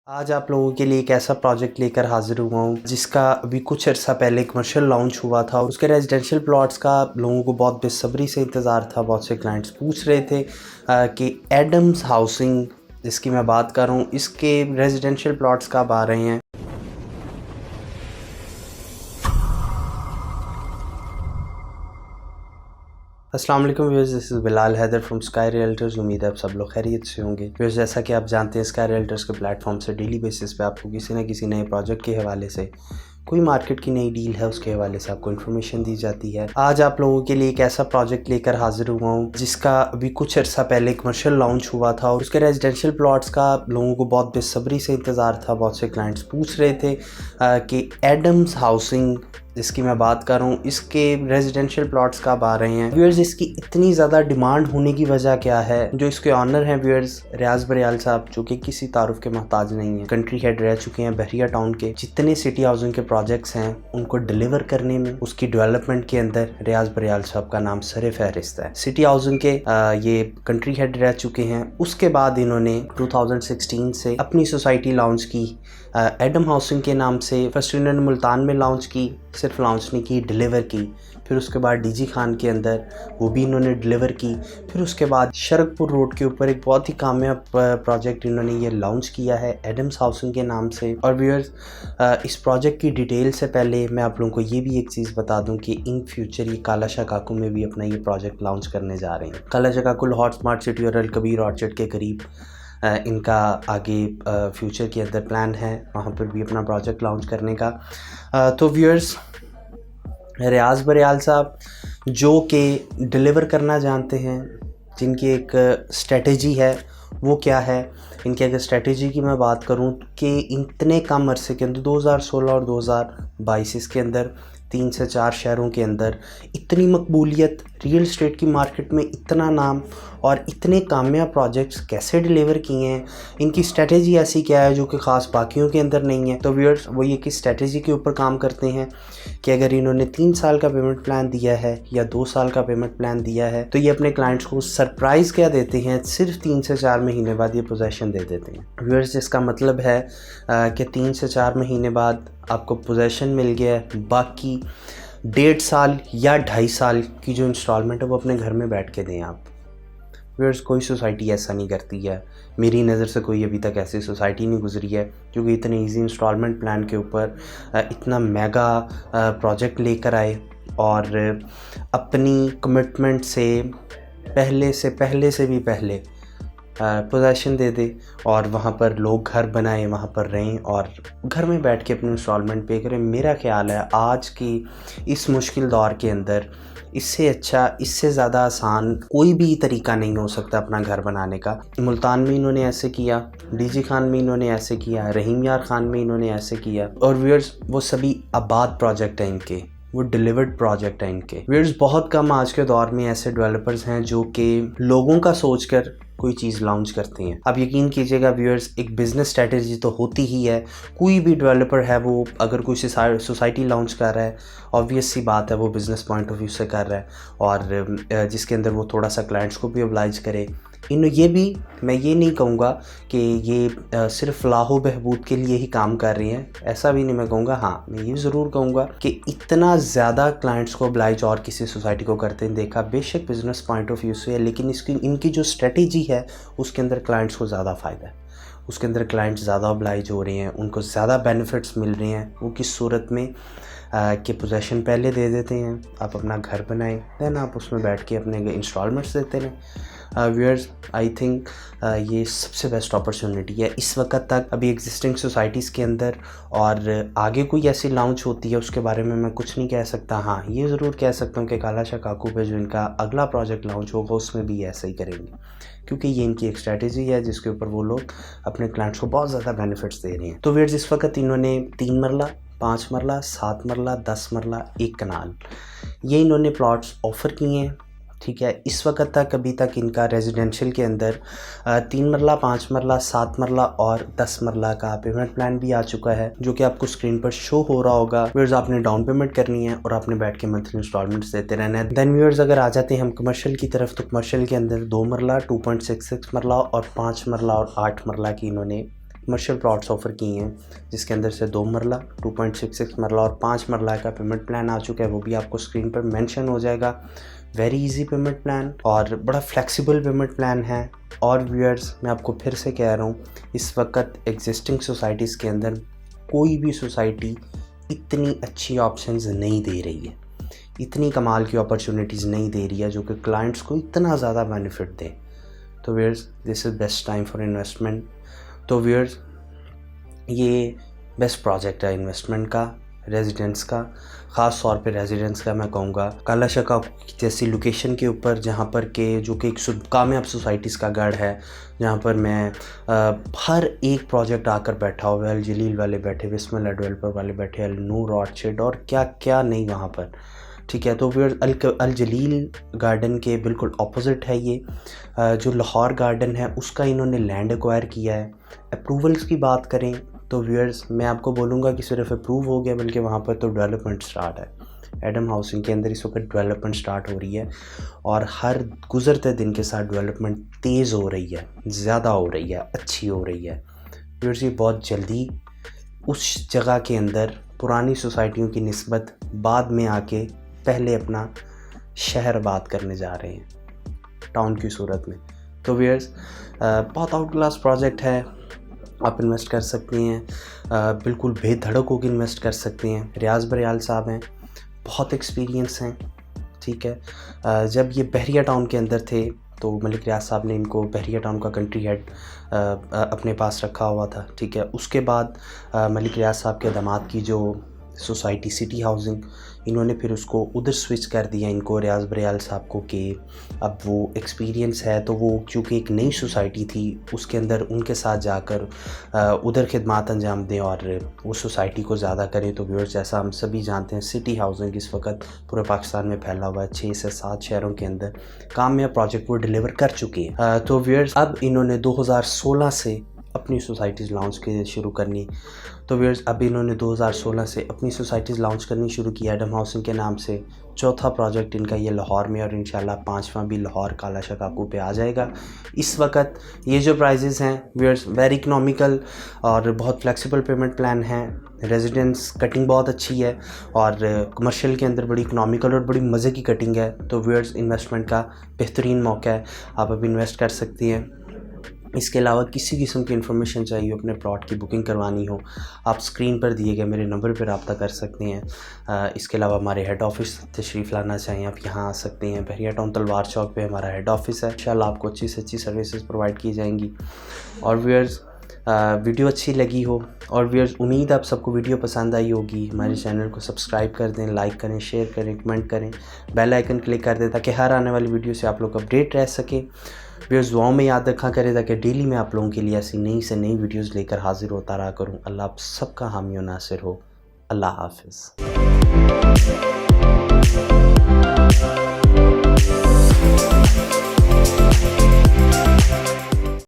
आज आप लोगों के लिए एक ऐसा प्रोजेक्ट लेकर हाजिर हुआ हूँ जिसका अभी कुछ अर्सा पहले कमर्शियल लॉन्च हुआ था। उसके रेजिडेंशियल प्लॉट्स का लोगों को बहुत बेसब्री से इंतज़ार था। बहुत से क्लाइंट्स पूछ रहे थे कि एडम्स हाउसिंग जिसकी मैं बात कर रहा हूँ, इसके रेजिडेंशियल प्लॉट्स कब आ रहे हैं। अस्सलाम वालेकुम viewers, this is Bilal Haider from Sky Realtors. उम्मीद है आप सब लोग खैरियत से होंगे। व्यूअर्स, जैसा कि आप जानते हैं, स्काई रियल्टर्स के प्लेटफॉर्म से डेली बेसिस पे आपको किसी न किसी नए प्रोजेक्ट के हवाले से, कोई मार्केट की नई डील है उसके हवाले से आपको इन्फॉर्मेशन दी जाती है। आज आप लोगों के लिए एक ऐसा प्रोजेक्ट लेकर हाजिर हुआ हूँ जिसका अभी कुछ अर्सा पहले कमर्शियल लॉन्च हुआ था और उसके रेजिडेंशियल प्लॉट्स का लोगों को बहुत बेसब्री से इंतज़ार था। बहुत से क्लाइंट्स पूछ रहे थे कि एडम्स हाउसिंग जिसकी मैं बात कर रहा हूँ, इसके रेजिडेंशियल प्लॉट्स कब आ रहे हैं। व्यूअर्स, इसकी इतनी ज़्यादा डिमांड होने की वजह क्या है? जो इसके ऑनर हैं व्यूअर्स, रियाज बरियाल साहब, जो कि किसी तारुफ के मोहताज नहीं है, कंट्री हेड रह चुके हैं बहरिया टाउन के। जितने सिटी हाउसिंग के प्रोजेक्ट्स हैं उनको डिलीवर करने में, उसकी डेवलपमेंट के अंदर रियाज बरियाल साहब का नाम सरे फहरिस्त है। सिटी हाउसिंग के ये कंट्री हेड रह चुके हैं। उसके बाद इन्होंने 2016 से अपनी सोसाइटी लॉन्च की एडम हाउसिंग के नाम से। फर्स्ट इन्होंने मुल्तान में लॉन्च की, सिर्फ लॉन्च नहीं की, डिलीवर की। फिर उसके बाद डीजी खान के अंदर वो भी इन्होंने डिलीवर की। फिर उसके बाद शरकपुर रोड के ऊपर एक बहुत ही कामयाब प्रोजेक्ट इन्होंने ये लॉन्च किया है एडम्स हाउसिंग के नाम से। और व्यूअर्स, इस प्रोजेक्ट की डिटेल से पहले मैं आप लोगों को ये भी एक चीज़ बता दूं कि इन फ्यूचर ये काला शाह काकू में भी अपना ये प्रोजेक्ट लॉन्च करने जा रहे हैं। काला शाह काकू लाहौर स्मार्ट सिटी और अल कबीर ऑर्चर्ड के करीब इनका आगे फ्यूचर के अंदर प्लान है वहाँ पर भी अपना प्रोजेक्ट लॉन्च करने का। तो व्यूअर्स, रियाज बरियाल साहब जो कि डिलीवर करना जानते हैं, जिनकी एक स्ट्रेटजी है, वो क्या है? इनकी अगर स्ट्रेटजी की मैं बात करूं कि इतने कम अरसे के अंदर 2016 और 2022 के अंदर 3 से 4 शहरों के अंदर इतनी मकबूलियत, रियल एस्टेट की मार्केट में इतना नाम और इतने कामयाब प्रोजेक्ट्स कैसे डिलीवर किए हैं? इनकी स्ट्रेटजी ऐसी क्या है जो कि ख़ास बाकियों के अंदर नहीं है? तो व्यूअर्स, वो ये कि स्ट्रेटजी के ऊपर काम करते हैं कि अगर इन्होंने 3 साल का पेमेंट प्लान दिया है या 2 साल का पेमेंट प्लान दिया है तो ये अपने क्लाइंट्स को सरप्राइज़ क्या देते हैं, सिर्फ 3 से 4 महीने बाद ये पोजेसन दे देते हैं। व्यूअर्स, जिसका मतलब है कि 3 से 4 महीने बाद आपको पोजेसन मिल गया है, बाकी 1.5 साल या 2.5 साल की जो इंस्टॉलमेंट है वो अपने घर में बैठ के दें आप। व्यूअर्स, कोई सोसाइटी ऐसा नहीं करती है, मेरी नज़र से कोई अभी तक ऐसी सोसाइटी नहीं गुजरी है क्योंकि इतने इजी इंस्टॉलमेंट प्लान के ऊपर इतना मेगा प्रोजेक्ट लेकर आए और अपनी कमिटमेंट से पहले से भी पहले पोजेसन दे दे और वहाँ पर लोग घर बनाएं, वहाँ पर रहें और घर में बैठ के अपनी इंस्टॉलमेंट पे करें। मेरा ख्याल है आज की इस मुश्किल दौर के अंदर इससे अच्छा, इससे ज़्यादा आसान कोई भी तरीका नहीं हो सकता अपना घर बनाने का। मुल्तान में इन्होंने ऐसे किया, डीजी खान में इन्होंने ऐसे किया, रहीम यार खान में इन्होंने ऐसे किया। और व्यूअर्स, वो सभी आबाद प्रोजेक्ट हैं इनके, वो डिलीवर्ड प्रोजेक्ट हैं इनके। व्यूअर्स, बहुत कम आज के दौर में ऐसे डेवलपर्स हैं जो कि लोगों का सोचकर कोई चीज़ लॉन्च करती हैं। आप यकीन कीजिएगा व्यूअर्स, एक बिज़नेस स्ट्रेटजी तो होती ही है। कोई भी डेवलपर है वो अगर कोई सोसाइटी लॉन्च कर रहा है, ऑब्वियस सी बात है वो बिज़नेस पॉइंट ऑफ व्यू से कर रहा है और जिसके अंदर वो थोड़ा सा क्लाइंट्स को भी ओब्लाइज करे। ये भी मैं ये नहीं कहूँगा कि ये सिर्फ फलाह बहबूद के लिए ही काम कर रही हैं, ऐसा भी नहीं मैं कहूँगा। हाँ, मैं ये ज़रूर कहूँगा कि इतना ज़्यादा क्लाइंट्स को ओब्लाइज और किसी सोसाइटी को करते हैं देखा बेशक बिज़नेस पॉइंट ऑफ व्यू से है, लेकिन इनकी जो स्ट्रेटजी है उसके अंदर क्लाइंट्स को ज़्यादा फ़ायदा है, उसके अंदर क्लाइंट्स ज़्यादा ओब्लाइज हो रहे हैं, उनको ज़्यादा बेनिफिट्स मिल रहे हैं। वो किस सूरत में कि पोजेसन पहले दे देते हैं, आप अपना घर बनाएं, देन आप उसमें बैठ के अपने इंस्टॉलमेंट्स देते रहें। व्यूअर्स, आई थिंक ये सबसे बेस्ट अपॉर्चुनिटी है इस वक्त तक अभी एग्जिस्टिंग सोसाइटीज़ के अंदर। और आगे कोई ऐसी लॉन्च होती है उसके बारे में मैं कुछ नहीं कह सकता। हाँ, ये ज़रूर कह सकता हूँ कि काला शाह काकू पे जो इनका अगला प्रोजेक्ट लॉन्च होगा उसमें भी ऐसा ही करेंगे क्योंकि ये इनकी एक स्ट्रेटजी है जिसके ऊपर वो लोग अपने क्लाइंट्स को बहुत ज़्यादा बेनिफिट्स दे रहे हैं। तो व्यूअर्स, इस वक्त इन्होंने 3 मरला, 5 मरला, 7 मरला, 10 मरला, 1 कनाल, ये इन्होंने प्लॉट्स ऑफ़र किए हैं। ठीक है, इस वक्त तक अभी तक इनका रेजिडेंशियल के अंदर 3 मरला, 5 मरला, 7 मरला और 10 मरला का पेमेंट प्लान भी आ चुका है जो कि आपको स्क्रीन पर शो हो रहा होगा। व्यूअर्स, आपने डाउन पेमेंट करनी है और आपने बैठ के मंथली इंस्टॉलमेंट्स देते रहना है। देन व्यूअर्स, अगर आ जाते हैं हम कमर्शियल की तरफ, तो कमर्शियल के अंदर 2 मरला, 2.66 मरला और 5 मरला और 8 मरला की इन्होंने कमर्शियल प्लॉट्स ऑफ़र किए हैं, जिसके अंदर से 2 मरला, 2.66 मरला और 5 मरला का पेमेंट प्लान आ चुका है। वो भी आपको स्क्रीन पर मेंशन हो जाएगा। वेरी इजी पेमेंट प्लान और बड़ा फ्लेक्सिबल पेमेंट प्लान है। और व्यूअर्स, मैं आपको फिर से कह रहा हूँ, इस वक्त एग्जिस्टिंग सोसाइटीज़ के अंदर कोई भी सोसाइटी इतनी अच्छी ऑप्शंस नहीं दे रही है, इतनी कमाल की अपॉर्चुनिटीज़ नहीं दे रही है जो कि क्लाइंट्स को इतना ज़्यादा बेनिफिट दे। तो viewers, this is best time for investment. तो व्यूअर्स, ये बेस्ट प्रोजेक्ट है इन्वेस्टमेंट का, रेजिडेंस का, ख़ास तौर पे रेजिडेंस का। मैं कहूँगा कालाशाका जैसी लोकेशन के ऊपर, जहाँ पर के जो कि एक कामयाब सोसाइटीज़ का गढ़ है, जहाँ पर मैं हर एक प्रोजेक्ट आकर बैठा हुआ है। अल जलील वाले बैठे, बिस्मिल्लाह डेवलपर वाले बैठे, अल नूर ऑर्चिड और क्या क्या नहीं वहाँ पर, ठीक है। तो फिर अल जलील गार्डन के बिल्कुल ऑपोजिट है ये जो लाहौर गार्डन है, उसका इन्होंने लैंड एक्वायर किया है। अप्रूवल्स की बात करें तो व्यूअर्स, मैं आपको बोलूँगा कि सिर्फ अप्रूव हो गया, बल्कि वहाँ पर तो डेवलपमेंट स्टार्ट है। एडम हाउसिंग के अंदर इस वक्त डेवलपमेंट स्टार्ट हो रही है और हर गुज़रते दिन के साथ डेवलपमेंट तेज़ हो रही है, ज़्यादा हो रही है, अच्छी हो रही है। व्यूअर्स, ये बहुत जल्दी उस जगह के अंदर पुरानी सोसाइटियों की निस्बत बाद में आके पहले अपना शहर आबाद करने जा रहे हैं टाउन की सूरत में। तो व्यूअर्स, बहुत आउट क्लास प्रोजेक्ट है, आप इन्वेस्ट कर सकते हैं, बिल्कुल बेधड़क होकर इन्वेस्ट कर सकते हैं। रियाज बरियाल साहब हैं, बहुत एक्सपीरियंस हैं, ठीक है। जब ये बहरिया टाउन के अंदर थे तो मलिक रियाज साहब ने इनको बहरिया टाउन का कंट्री हेड अपने पास रखा हुआ था, ठीक है। उसके बाद मलिक रियाज साहब के दामाद की जो सोसाइटी सिटी हाउसिंग, इन्होंने फिर उसको उधर स्विच कर दिया इनको, रियाज बरियाल साहब को, कि अब वो एक्सपीरियंस है तो वो चूँकि एक नई सोसाइटी थी उसके अंदर उनके साथ जाकर उधर खिदमात अंजाम दें और वो सोसाइटी को ज़्यादा करें। तो व्यूअर्स, जैसा हम सभी जानते हैं, सिटी हाउसिंग इस वक्त पूरे पाकिस्तान में फैला हुआ है, 6 से 7 शहरों के अंदर कामयाब प्रोजेक्ट वो डिलीवर कर चुके हैं। तो व्यूअर्स, अब इन्होंने 2016 से अपनी सोसाइटीज़ लॉन्च की शुरू करनी। तो व्यूअर्स, अब इन्होंने 2016 से अपनी सोसाइटीज़ लॉन्च करनी शुरू की एडम हाउसिंग के नाम से। चौथा प्रोजेक्ट इनका ये लाहौर में, और इंशाल्लाह 5वां भी लाहौर कालाशाका पे आ जाएगा। इस वक्त ये जो प्राइजेज़ हैं व्यूअर्स, वेरी इकनॉमिकल और बहुत फ्लेक्सिबल पेमेंट प्लान है। रेजिडेंस कटिंग बहुत अच्छी है और कमर्शियल के अंदर बड़ी इकनॉमिकल और बड़ी मज़े की कटिंग है। तो व्यूअर्स, इन्वेस्टमेंट का बेहतरीन मौका है, आप अभी इन्वेस्ट कर सकती हैं। इसके अलावा किसी किस्म की इन्फॉर्मेशन चाहिए, अपने प्लॉट की बुकिंग करवानी हो, आप स्क्रीन पर दिए गए मेरे नंबर पर रब्ता कर सकते हैं। इसके अलावा हमारे हेड ऑफ़िस तशरीफ़ लाना चाहिए, आप यहाँ आ सकते हैं। बहरिया टाउन तलवार चौक पे हमारा हेड ऑफ़िस है। इंशाल्लाह आपको अच्छी से अच्छी सर्विसेज प्रोवाइड की जाएंगी। और व्यूअर्स, वीडियो अच्छी लगी हो और व्यूअर्स, उम्मीद आप सबको वीडियो पसंद आई होगी। हमारे चैनल को सब्सक्राइब कर दें, लाइक करें, शेयर करें, कमेंट करें, बेल आइकन क्लिक कर दें ताकि हर आने वाली वीडियो से आप लोग अपडेट रह सके। व्यूअर्स, दुआओं में याद रखा करें ताकि डेली मैं आप लोगों के लिए ऐसी नई से नई वीडियोज़ लेकर हाजिर होता रहा करूँ। अल्लाह आप सबका हामी और नासिर हो। अल्लाह हाफिज़।